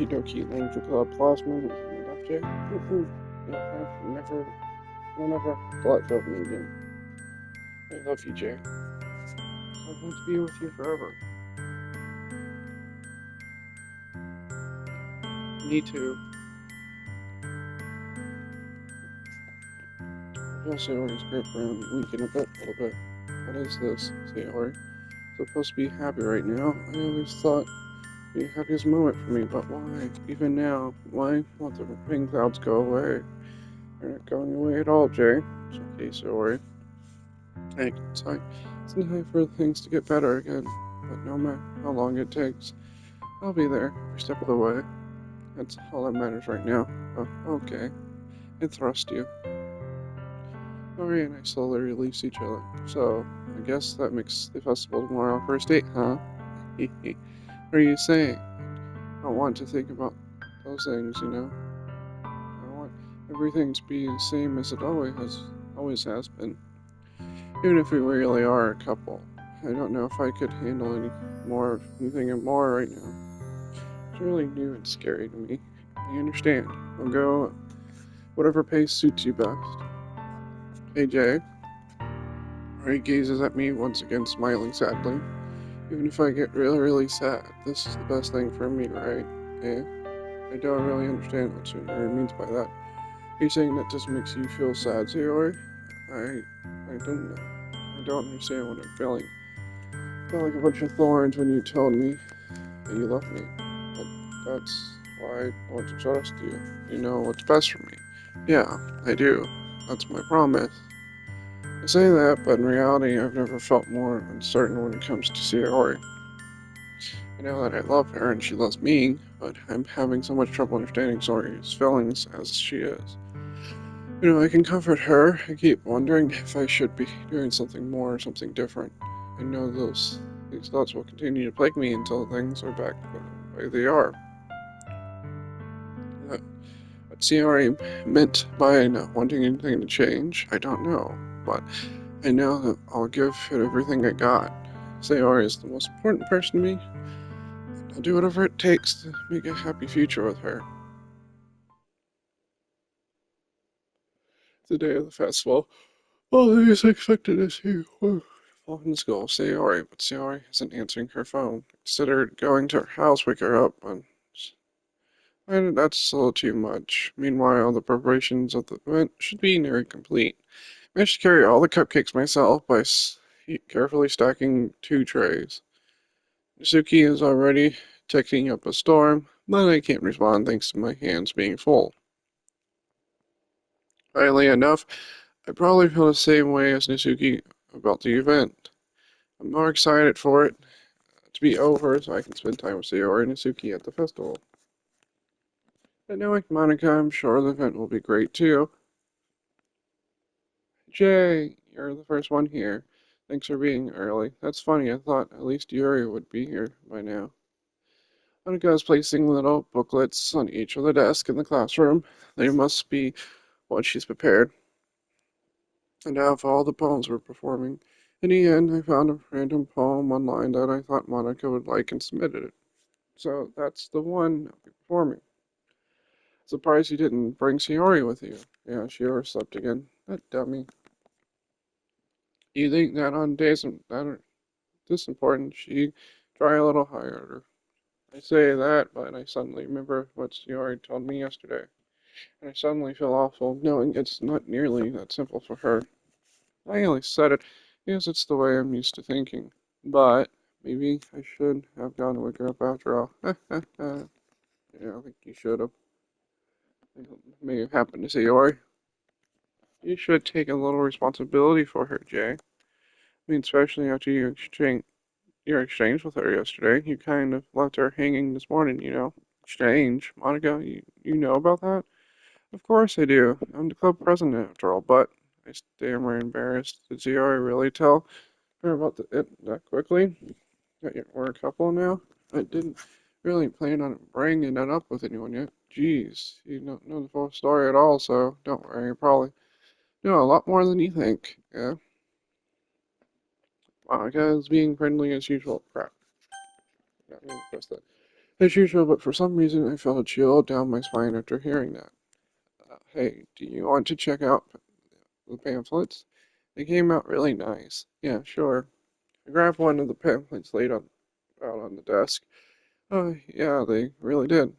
Doki Language Club Plasma and Jay. You'll never let go of me again. I love you, Jay. I want to be with you forever. Me too. I feel Sayori's grip around weaken a little bit. What is this, Sayori? Supposed to be happy right now. I always thought it'd be the happiest moment for me, but why? Even now, why won't the rain clouds go away? They're not going away at all, Jay. It's okay, Sayori. It's time for things to get better again, but no matter how long it takes, I'll be there every step of the way. That's all that matters right now. Oh, okay. I trust you. Ori and I slowly release each other. So, I guess that makes the festival tomorrow our first date, huh? What are you saying? I don't want to think about those things, you know? I want everything to be the same as it always has been. Even if we really are a couple. I don't know if I could handle anything more right now. It's really new and scary to me. I understand. I'll go whatever pace suits you best. Hey, Jay. Ray gazes at me once again, smiling sadly. Even if I get really sad, this is the best thing for me, right? Yeah? I don't really understand what Sayori means by that. Are you saying that just makes you feel sad, Sayori? I don't know. I don't understand what I'm feeling. I felt like a bunch of thorns when you told me that you love me. But that's why I want to trust you. You know what's best for me. Yeah, I do. That's my promise. I say that, but in reality, I've never felt more uncertain when it comes to Sayori. I know that I love her and she loves me, but I'm having so much trouble understanding Sayori's feelings as she is. You know, I can comfort her. I keep wondering if I should be doing something more or something different. I know these thoughts will continue to plague me until things are back the way they are. What Sayori meant by not wanting anything to change, I don't know, but I know that I'll give it everything I got. Sayori is the most important person to me. I'll do whatever it takes to make a happy future with her. The day of the festival, all I was expected to see was Falcon Skull, Sayori, but Sayori isn't answering her phone. I considered going to her house, wake her up, and that's a little too much. Meanwhile, the preparations of the event should be nearly complete. I managed to carry all the cupcakes myself by carefully stacking 2 trays. Suki is already taking up a storm, but I can't respond thanks to my hands being full. Finally enough, I probably feel the same way as Nisuki about the event. I'm more excited for it to be over so I can spend time with Sayori and Nisuki at the festival. And knowing Monica, I'm sure the event will be great too. Jay, you're the first one here. Thanks for being early. That's funny, I thought at least Yuri would be here by now. Monica is placing little booklets on each of the desks in the classroom. They must be what she's prepared. And out of all the poems we're performing, in the end I found a random poem online that I thought Monica would like and submitted it. So that's the one I'll be performing. Surprised you didn't bring Sayori with you. Yeah, she overslept again. That dummy. You think that on days that are this important, she try a little harder. I say that, but I suddenly remember what Sayori told me yesterday. And I suddenly feel awful, knowing it's not nearly that simple for her. I only said it because it's the way I'm used to thinking. But maybe I should have gone to wake her up after all. Yeah, I think you should have. It may have happened to Sayori. You should take a little responsibility for her, Jay. I mean, especially after your exchange with her yesterday. You kind of left her hanging this morning, you know. Exchange. Monica, you know about that? Of course I do. I'm the club president after all, but I stammer embarrassed. Did Sayori really tell her about it that quickly? That we're a couple now? I didn't really plan on bringing it up with anyone yet. Jeez, you don't know the full story at all, so don't worry. I probably know a lot more than you think. Yeah? Monica is being friendly as usual. Crap. Not really press that. as usual, but for some reason I felt a chill down my spine after hearing that. Hey, do you want to check out the pamphlets? They came out really nice. Yeah, sure. I grabbed one of the pamphlets laid out on the desk. Oh, yeah, they really did.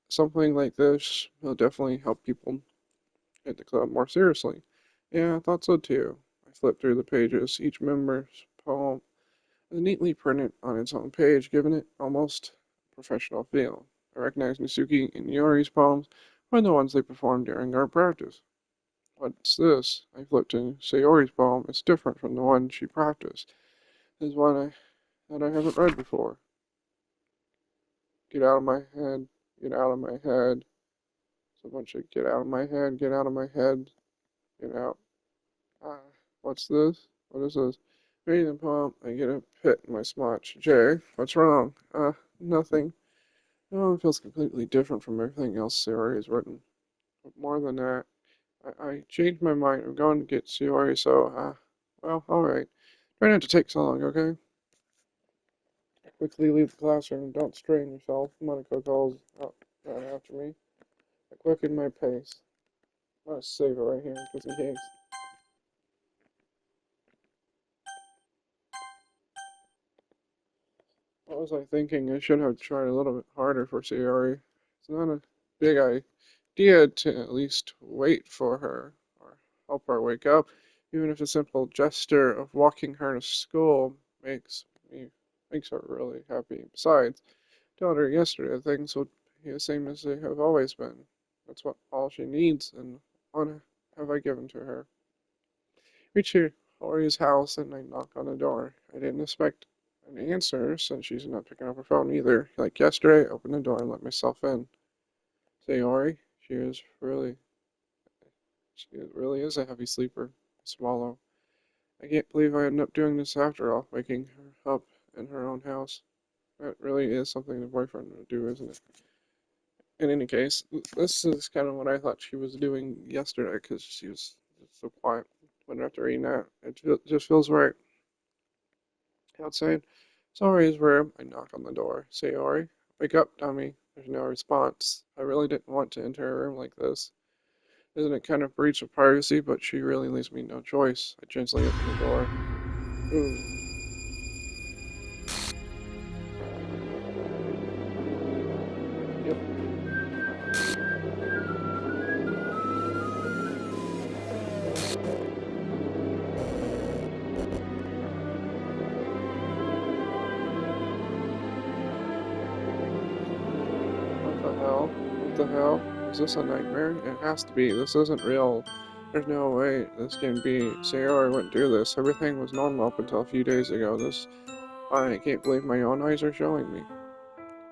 Something like this will definitely help people at the club more seriously. Yeah, I thought so too. I flipped through the pages. Each member's poem is neatly printed on its own page, giving it almost professional feel. I recognized Misuki and Yori's poems were the ones they performed during our practice. What's this? I flipped to Sayori's poem. It's different from the one she practiced. This is one that I haven't read before. Get out of my head, get out of my head. It's a bunch of get out of my head, get out of my head, get out. Ah, what's this? What is this? Reading the poem, I get a pit in my smotch. Jay, what's wrong? Nothing. No, it feels completely different from everything else Sayori has written. But more than that, I changed my mind. I'm going to get Sayori, so, well, alright. Try not to take so long, okay? Quickly leave the classroom. Don't strain yourself. Monica calls out right after me. I quicken my pace. I'm gonna save it right here, just in case. What was I thinking? I should have tried a little bit harder for Sayori. It's not a big idea to at least wait for her or help her wake up, even if a simple gesture of walking her to school makes her really happy. Besides, I told her yesterday things would be the same as they have always been. That's all she needs, and what have I given to her? Reach Hori's house and I knock on the door. I didn't expect an answer since she's not picking up her phone either. Like yesterday, I opened the door and let myself in. Say, Hori, she really is a heavy sleeper. I swallow. I can't believe I ended up doing this after all, waking her up in her own house. That really is something a boyfriend would do, isn't it? In any case, this is kind of what I thought she was doing yesterday because she was so quiet. But after reading that, it just feels right. Outside, Sayori's room. I knock on the door. Sayori, wake up, dummy. There's no response. I really didn't want to enter a room like this. Isn't it kind of breach of privacy? But she really leaves me no choice. I gently open the door. Ooh. Yep. What the hell? What the hell? Is this a nightmare? It has to be. This isn't real. There's no way this can be. Sayori wouldn't do this. Everything was normal up until a few days ago. I can't believe my own eyes are showing me.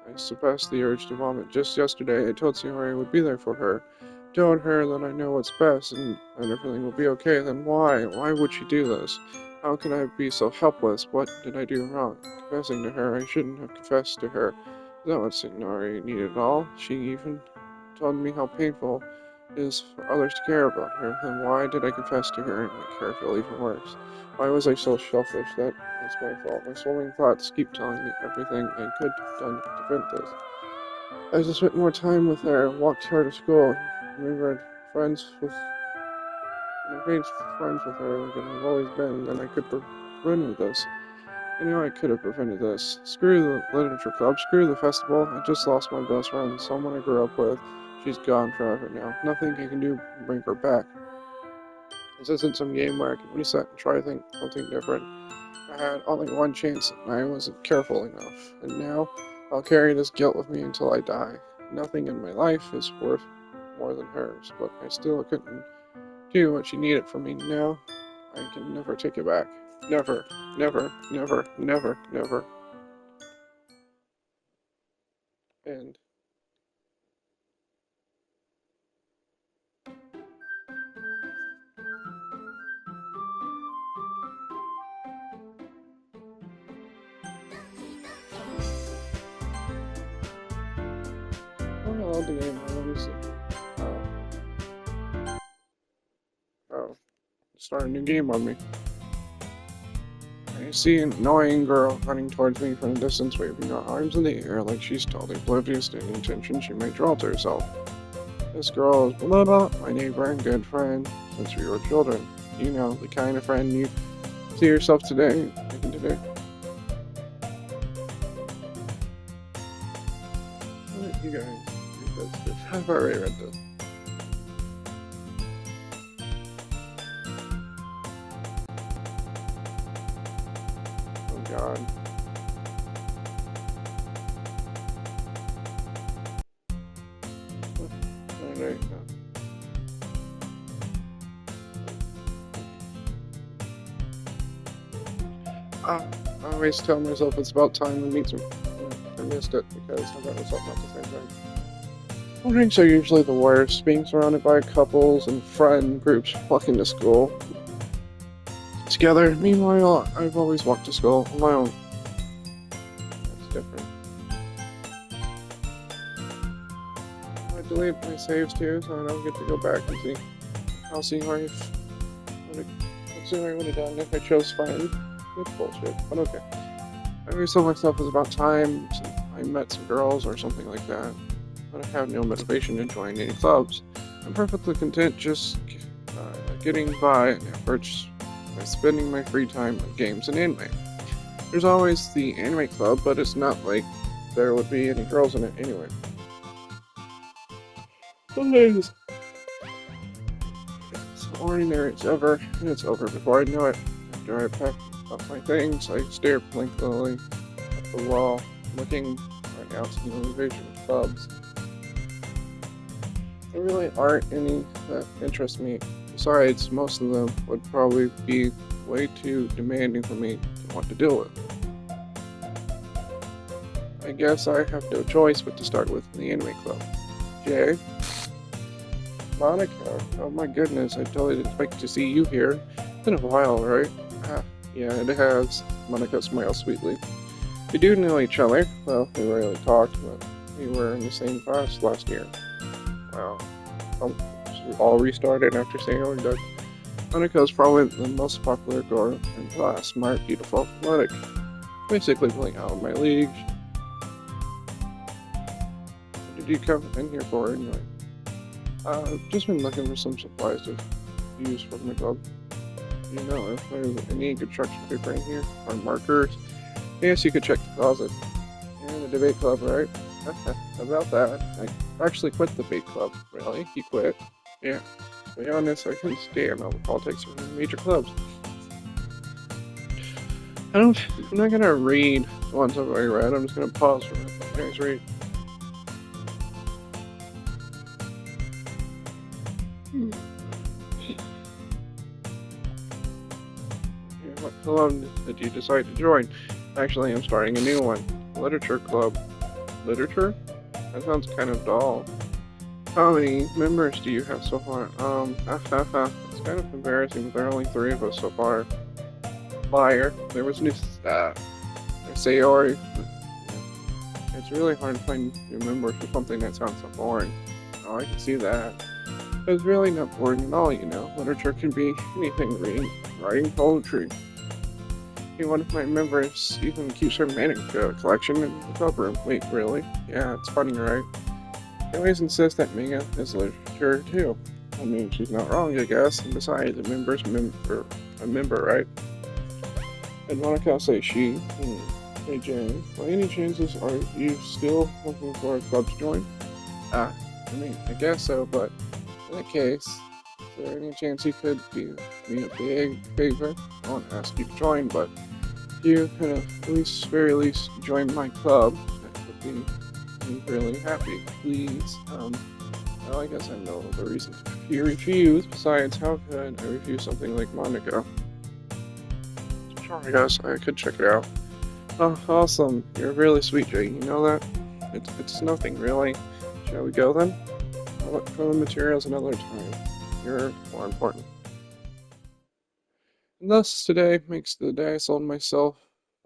I suppressed the urge to vomit. Just yesterday, I told Sayori I would be there for her. Told her that I know what's best and everything will be okay. Then why? Why would she do this? How can I be so helpless? What did I do wrong? Confessing to her, I shouldn't have confessed to her. Is that what Sayori needed at all? She even told me how painful it is for others to care about her. Then why did I confess to her and make her feel even worse? Why was I so selfish? That is my fault. My swirling thoughts keep telling me everything I could have done to prevent this. I just spent more time with her, walked her to school, remembered friends with, and I made friends with her like I've always been, then I could have prevented this. I know I could have prevented this. Screw the literature club, screw the festival. I just lost my best friend, someone I grew up with. She's gone forever now. Nothing I can do to bring her back. This isn't some game where I can reset and try something different. I had only one chance and I wasn't careful enough, and now I'll carry this guilt with me until I die. Nothing in my life is worth more than hers, but I still couldn't do what she needed from me now. I can never take it back. Never, never, never, never, never. And oh no, the game. Let me see. Oh, start a new game on me. I see an annoying girl running towards me from a distance, waving her arms in the air like she's totally oblivious to any attention she may draw to herself. This girl is blah blah, my neighbor and good friend since we were children. You know, the kind of friend you see yourself today, even today. What you guys read this? I've already read this. Oh god. Alright, I always tell myself it's about time to meet some. I missed it because I got myself at the same time. Mornings are usually the worst, being surrounded by couples and friend groups walking to school together. Meanwhile, I've always walked to school on my own. That's different. I deleted my saves too, so I don't get to go back and see. I'll see what I would have done if I chose friend. It's bullshit, but okay. I always told myself it was about time I met some girls or something like that, but I have no motivation to join any clubs. I'm perfectly content just getting by efforts by spending my free time on games and anime. There's always the anime club, but it's not like there would be any girls in it anyway. Sometimes it's ordinary, it's over, and it's over before I know it. After I pack up my things, I stare blankly at the wall, looking right now to the motivation of clubs. There really aren't any that interest me. Besides, most of them would probably be way too demanding for me to want to deal with. I guess I have no choice but to start with the anime club. Jay? Monica? Oh my goodness, I totally didn't expect to see you here. It's been a while, right? Yeah, it has. Monica smiled sweetly. We do know each other. Well, we rarely talked, but we were in the same class last year. Wow. So we all restarted after saying we're done. Monica is probably the most popular girl in class. Smart, beautiful, athletic. Basically playing out of my league. What did you come in here for anyway? I've just been looking for some supplies to use for my club. You know, if there's any construction paper in here, or markers, yes, you could check the closet. You're in the debate club, right? About that, I actually quit the debate club. Really? You quit? Yeah. To be honest, I couldn't stand all the politics of the major clubs. I'm not gonna read the ones I've already read, I'm just gonna pause for it. You guys read. What club did you decide to join? Actually, I'm starting a new one. Literature club. Literature? That sounds kind of dull. How many members do you have so far? It's kind of embarrassing, but there are only 3 of us so far. Liar. There was new, Sayori. It's really hard to find new members for something that sounds so boring. Oh, I can see that. It's really not boring at all, you know. Literature can be anything, reading, writing poetry. One of my members even keeps her manga collection in the club room. Wait, really? Yeah, it's funny, right? She always insists that manga is literature too. I mean, she's not wrong, I guess. And besides, a member's a member, right? And Monica say she. Hey Jane, by any chances are you still looking for a club to join? I mean, I guess so, but in that case, is there any chance you could do me a big favor? I won't ask you to join, but if you could very least join my club, that would be really happy. Please. Well, I guess I know the reason you refuse. Besides, how could I refuse something like Monica? Sure, I guess I could check it out. Oh, awesome. You're really sweet, Jay. You know that? It's nothing, really. Shall we go then? I'll look for the materials another time. You're more important. And thus, today makes the day I sold my soul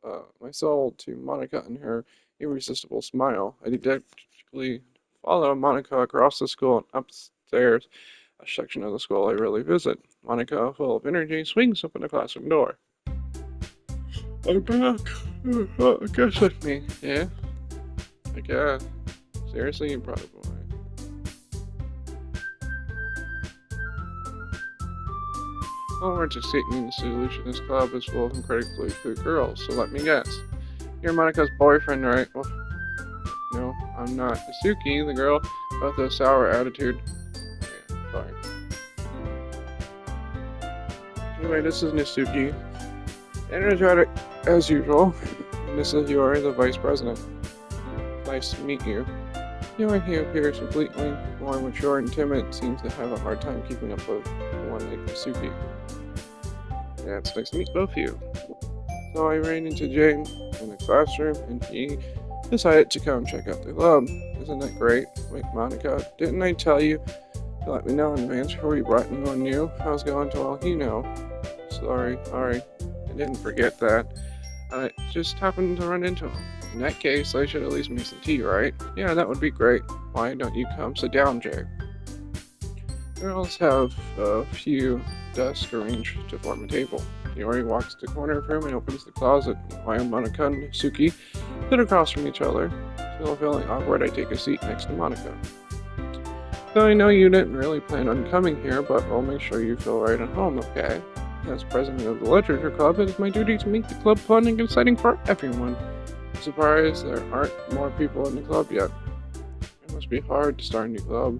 to Monica and her irresistible smile. I didactically follow Monica across the school and upstairs, a section of the school I rarely visit. Monica, full of energy, swings open the classroom door. I'm back. I guess with me. Yeah? I guess. Seriously, you probably. Well, we're just seeking the solution. This club is full of incredibly cute girls, so let me guess. You're Monica's boyfriend, right? Well, no, I'm not. Suki, the girl with the sour attitude. Yeah, sorry. Anyway, this is Nisuki. Energetic as usual. This is Yori, the vice president. Nice to meet you. Yori, he appears completely more mature and timid, seems to have a hard time keeping up with one like Nisuki. Yeah, it's nice to meet both of you. So I ran into Jane in the classroom, and he decided to come check out the club. Isn't that great? Wait, Monica, didn't I tell you to let me know in advance before you brought anyone new? How's it going to all you know? Sorry, I didn't forget that. I just happened to run into him. In that case, I should at least make some tea, right? Yeah, that would be great. Why don't you come sit down, Jay? Girls have a few desks arranged to form a table. Yori walks to the corner of the room and opens the closet. While Monica and Suki sit across from each other. Still feeling awkward, I take a seat next to Monica. So I know you didn't really plan on coming here, but I'll make sure you feel right at home, okay? As president of the Literature Club, it is my duty to make the club fun and exciting for everyone. I'm surprised there aren't more people in the club yet. It must be hard to start a new club.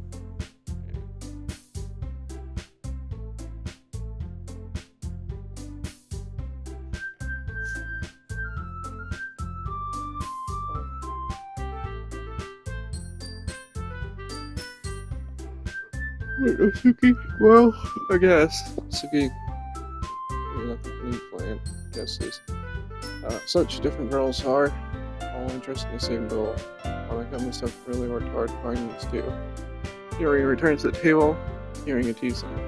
Suki, well, I guess. Suki, you're like a new plan. I guess these such different girls are all interested in the same goal. Monica must have really worked hard finding these two. Yuri returns to the table, hearing a tea sound.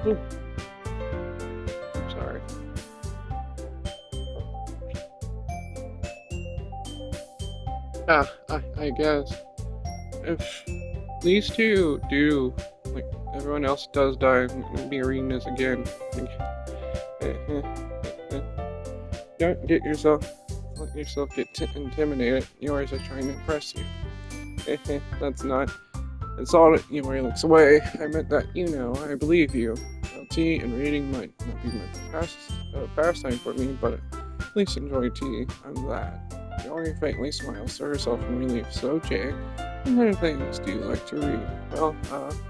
Oh. I'm sorry. I guess if these two do, like everyone else does die, and be reading this again. Don't let yourself get intimidated. Yours is trying to impress you. That's not. It's all that Yuri looks away. I meant that, I believe you. Well, tea and reading might not be my pastime for me, but at least enjoy tea. I'm glad. Yuri faintly smiles to herself in relief. So, Jay, what kind of things do you like to read? Well,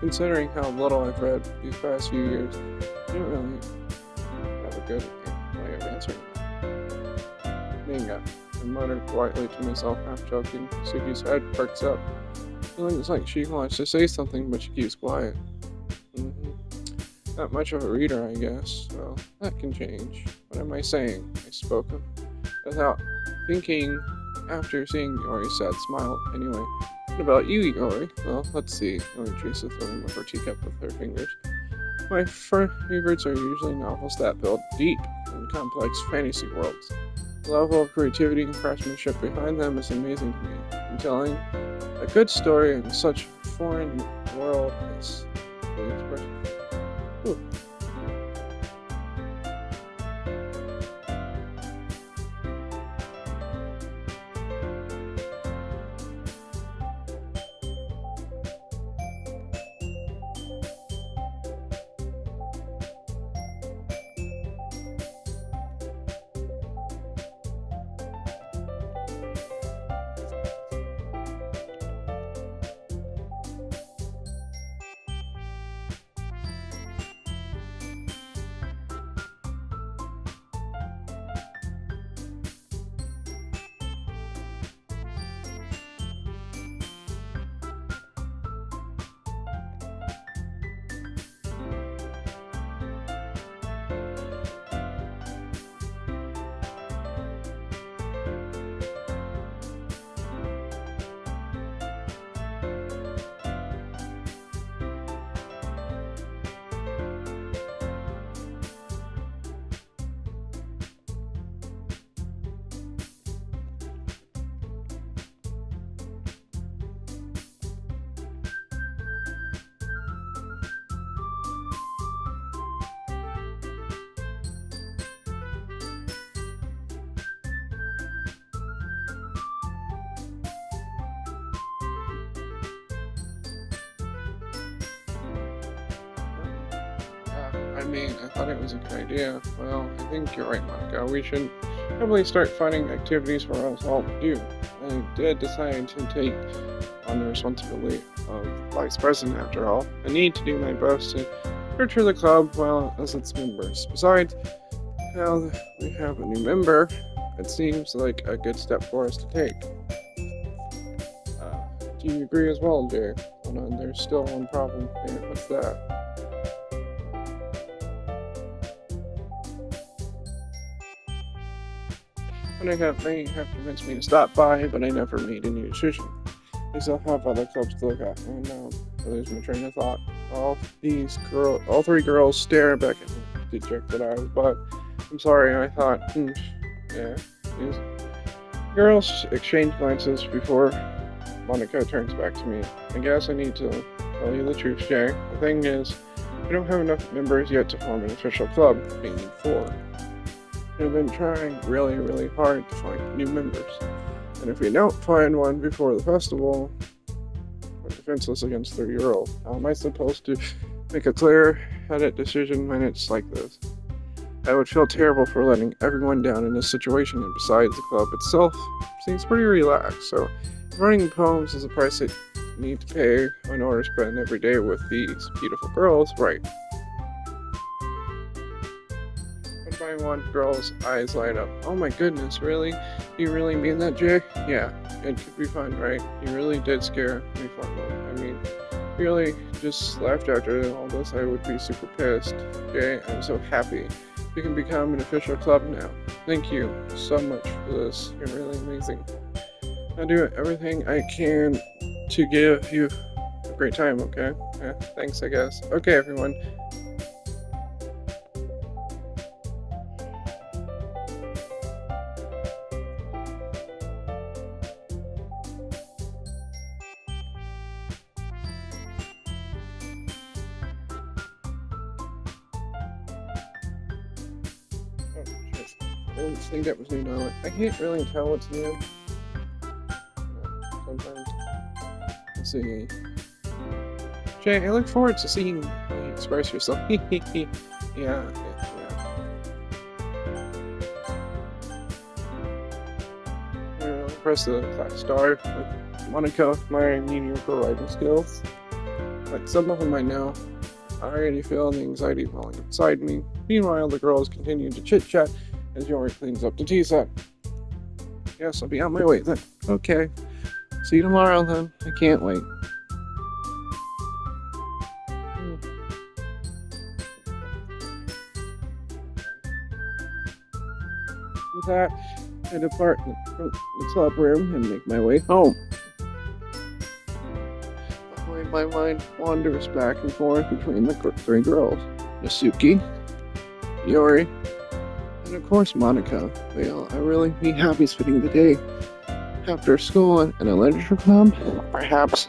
considering how little I've read these past few years, you don't really have a good way of answering that. Manga. I muttered quietly to myself, half joking. Suki's head perks up. Feeling it's like she wants to say something, but she keeps quiet. Not much of a reader, I guess. Well, that can change. What am I saying? I spoke without thinking after seeing Yori's sad smile. Anyway, what about you, Yori? Well, let's see. Yori traces the rim of her teacup with her fingers. My favorites are usually novels that build deep and complex fantasy worlds. The level of creativity and craftsmanship behind them is amazing to me. And telling a good story in such a foreign world is the expression. Ooh. I mean, I thought it was a good idea. Well, I think you're right, Monica. We should probably start finding activities for us all to do. I did decide to take on the responsibility of vice president after all. I need to do my best to nurture the club well as its members. Besides, now that we have a new member, it seems like a good step for us to take. Do you agree as well, Jay? Oh no, there's still one problem here. What's that? They have convinced me to stop by, but I never made any decision. They still have other clubs to look at, and I lose my train of thought. All three girls stare back at me, dejected eyes. But I'm sorry, I thought, yeah. These girls exchange glances before Monica turns back to me. I guess I need to tell you the truth, Jay. The thing is, we don't have enough members yet to form an official club. We need 4. We've been trying really, really hard to find new members. And if we don't find one before the festival, we're defenseless against 3-year-old. How am I supposed to make a clear-headed decision when it's like this? I would feel terrible for letting everyone down in this situation, and besides, the club itself seems pretty relaxed, so running poems is a price I need to pay in order to spend every day with these beautiful girls, right? By one girl's eyes light up. Oh my goodness, really? You really mean that, Jay? Yeah, it could be fun, right? You really did scare me for a moment. I mean, really just laughed after all this. I would be super pissed. Jay, I'm so happy. You can become an official club now. Thank you so much for this. You're really amazing. I'll do everything I can to give you a great time, okay? Yeah, thanks, I guess. Okay, everyone. I didn't think that was new knowledge. I can't really tell what's new. Sometimes. Let's see. Jay, I look forward to seeing how you express yourself. Yeah. I'm impressed with the class star with Monica, my mediocre writing skills. Like some of them I know. I already feel the anxiety welling inside me. Meanwhile, the girls continue to chit-chat as Yori cleans up the tea set. Yes, I'll be on my way then. Okay. See you tomorrow then. I can't wait. With that, I depart from the club room and make my way home. My mind wanders back and forth between the 3 girls. Nasuki, Yori, and of course Monica. Well, I really be happy spending the day after school in a literature club. Perhaps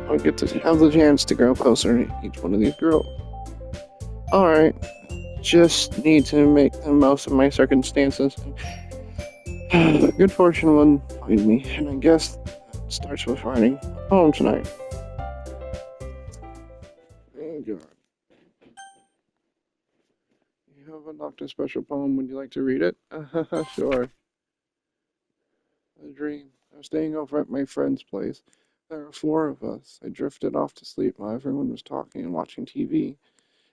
I'll get to have the chance to grow closer to each one of these girls. Alright, just need to make the most of my circumstances. Good fortune will find me, and I guess it starts with writing a poem tonight. Oh God. You have unlocked a special poem. Would you like to read it? Sure. A dream. I was staying over at my friend's place. There were 4 of us. I drifted off to sleep while everyone was talking and watching TV.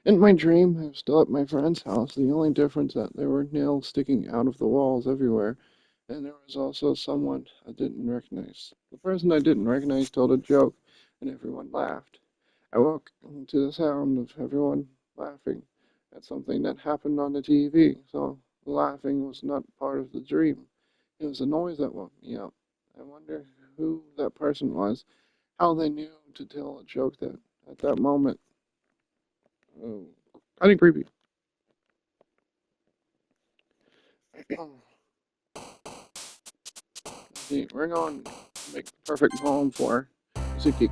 In my dream, I was still at my friend's house. The only difference that there were nails sticking out of the walls everywhere. And there was also someone I didn't recognize. The person I didn't recognize told a joke, and everyone laughed. I woke to the sound of everyone laughing at something that happened on the TV, so the laughing was not part of the dream. It was the noise that woke me up. I wonder who that person was, how they knew to tell a joke that at that moment. Oh, kind of creepy. See, we're going to make the perfect poem for Suki.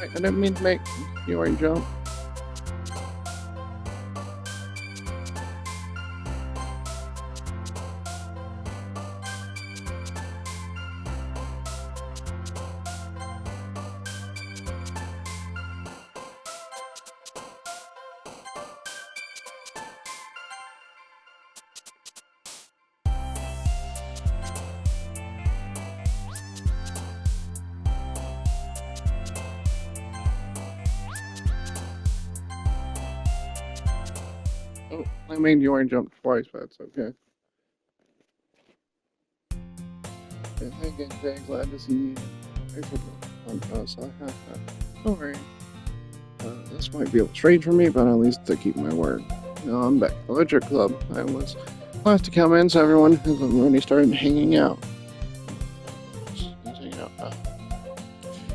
I didn't mean to make you jump. Oh, I made you jump twice, but it's okay. And hey again, Jay, glad to see you. On us, I have that. Don't worry. This might be a little strange for me, but at least to keep my word. No, I'm back. Electric Club. I was last to come in, so everyone has already started hanging out.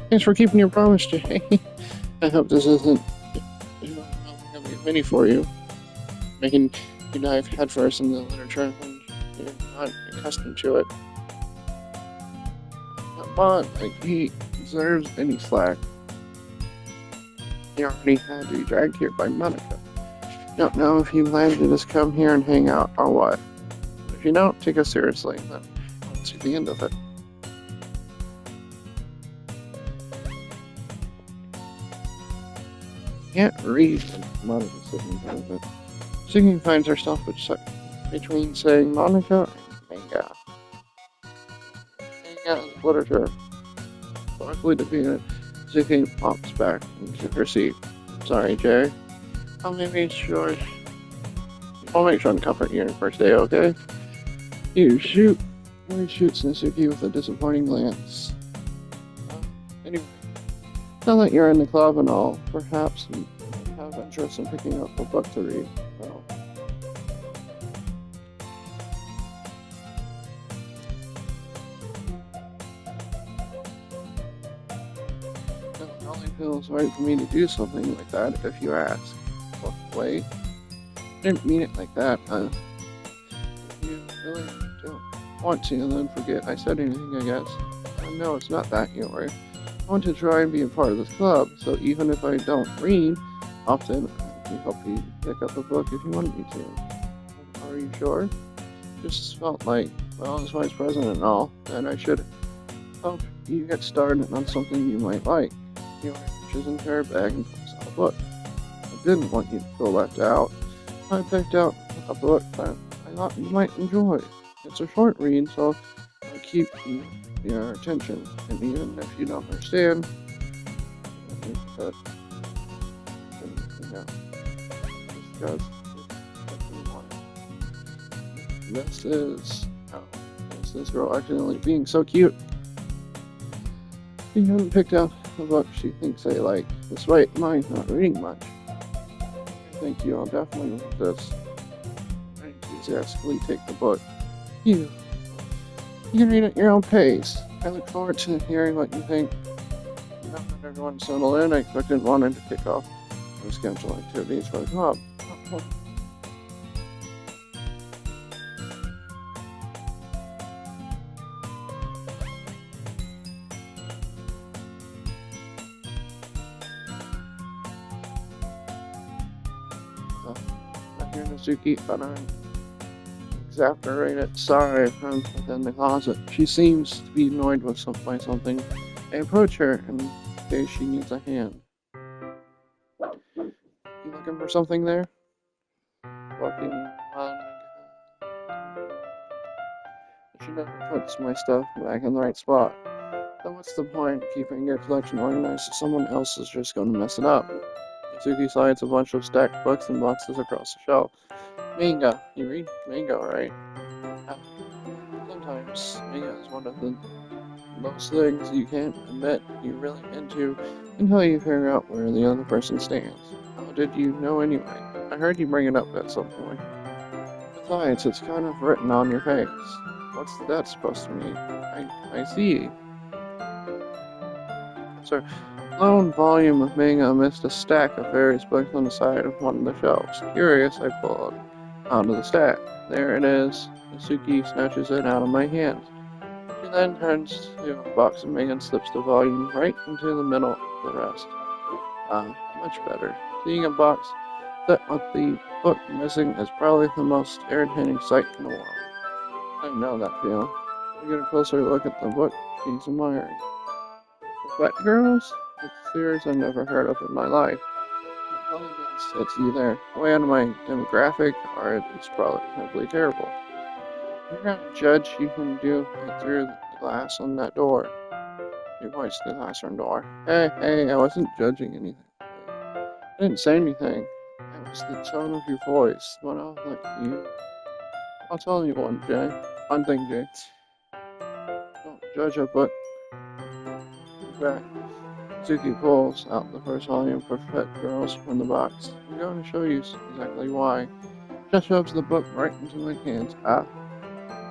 Thanks for keeping your promise, Jay. I hope this isn't gonna be a mini for you. Making you dive headfirst in the literature when you're not accustomed to it. But he deserves any slack. He already had to be dragged here by Monica. Don't know if you plan to just come here and hang out or what. If you don't take us seriously, then I'll see the end of it. Can't read. Monica sitting in front of it. Suki finds herself between saying Monica and manga. Manga is literature. Luckily defeated, Suki pops back into her seat. Sorry, Jay. I'll make sure to comfort you on your first day, okay? You shoot. He shoots Nasuki with a disappointing glance. Anyway, now that you're in the club and all, perhaps you have interest in picking up a book to read. Well, it only feels right for me to do something like that if you ask. Well, wait. I didn't mean it like that. If you really don't want to, then forget I said anything, I guess. No, it's not that, Yori. I want to try and be a part of this club, so even if I don't read often, I can help you pick up a book if you want me to. Are you sure? Just felt like, well, as vice president and all, that I should help you get started on something you might like. Yori reaches into her bag and pulls out a book. I didn't want you to feel left out. I picked out a book that I thought you might enjoy. It's a short read, so I'll keep your attention, and even if you don't understand, but because this is this girl accidentally being so cute. She hasn't picked out the book she thinks I like, despite mine not reading much. Thank you, I'll definitely read this. I enthusiastically take the book. You can read at your own pace. I look forward to hearing what you think. Now that everyone's settled in, I expected wanted to kick off the scheduled activities for the club. I hear Nasuki, but I'm exasperated sigh from within the closet. She seems to be annoyed by something. I approach her in case she needs a hand. You looking for something there? Walking on. She never puts my stuff back in the right spot. Then what's the point of keeping your collection organized if someone else is just going to mess it up? Suki slides a bunch of stacked books and boxes across the shelf. Manga. You read manga, right? Sometimes manga is one of those things you can't admit you're really into until you figure out where the other person stands. How did you know anyway? I heard you bring it up at some point. Besides, it's kind of written on your face. What's that supposed to mean? I see. So, lone volume of manga amidst a stack of various books on the side of one of the shelves. Curious, I pulled out of the stack. There it is. Nasuki snatches it out of my hands. She then turns to a box and Megan slips the volume right into the middle of the rest. Much better. Seeing a box set with the book missing is probably the most irritating sight in the world. I know that feeling. I get a closer look at the book she's admiring. Wet Girls? It's a series I've never heard of in my life. It probably means it's either way out of my demographic or it's probably simply terrible. If you're gonna judge, you can do it through the glass on that door. She points to the classroom door. Hey, I wasn't judging anything. I didn't say anything. It was the tone of your voice. When I was like you. I'll tell you one thing, Jay. Don't judge a book. In fact, Doki pulls out the first volume for Wet Girls from the box. I'm going to show you exactly why. Just shoves the book right into my hands.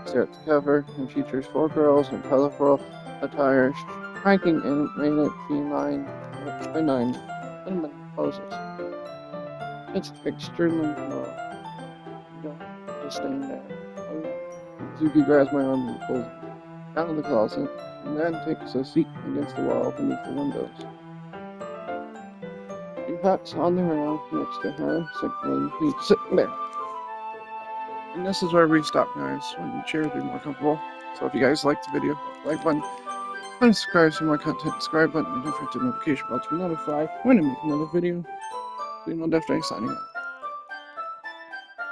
Stare at the cover. It features 4 girls in colorful attire, striking animated feminine poses. It's extremely cool. Don't just stand there. Zuki grabs my arm and pulls me out of the closet, and then takes a seat against the wall beneath the windows. She pats on the ground next to her, signaling me to sit there. And this is where we stop, guys, when chairs are more comfortable. So if you guys liked the video, like button, and subscribe for more content, subscribe button, and don't forget the notification bell to be notified when I make another video. Definitely signing out.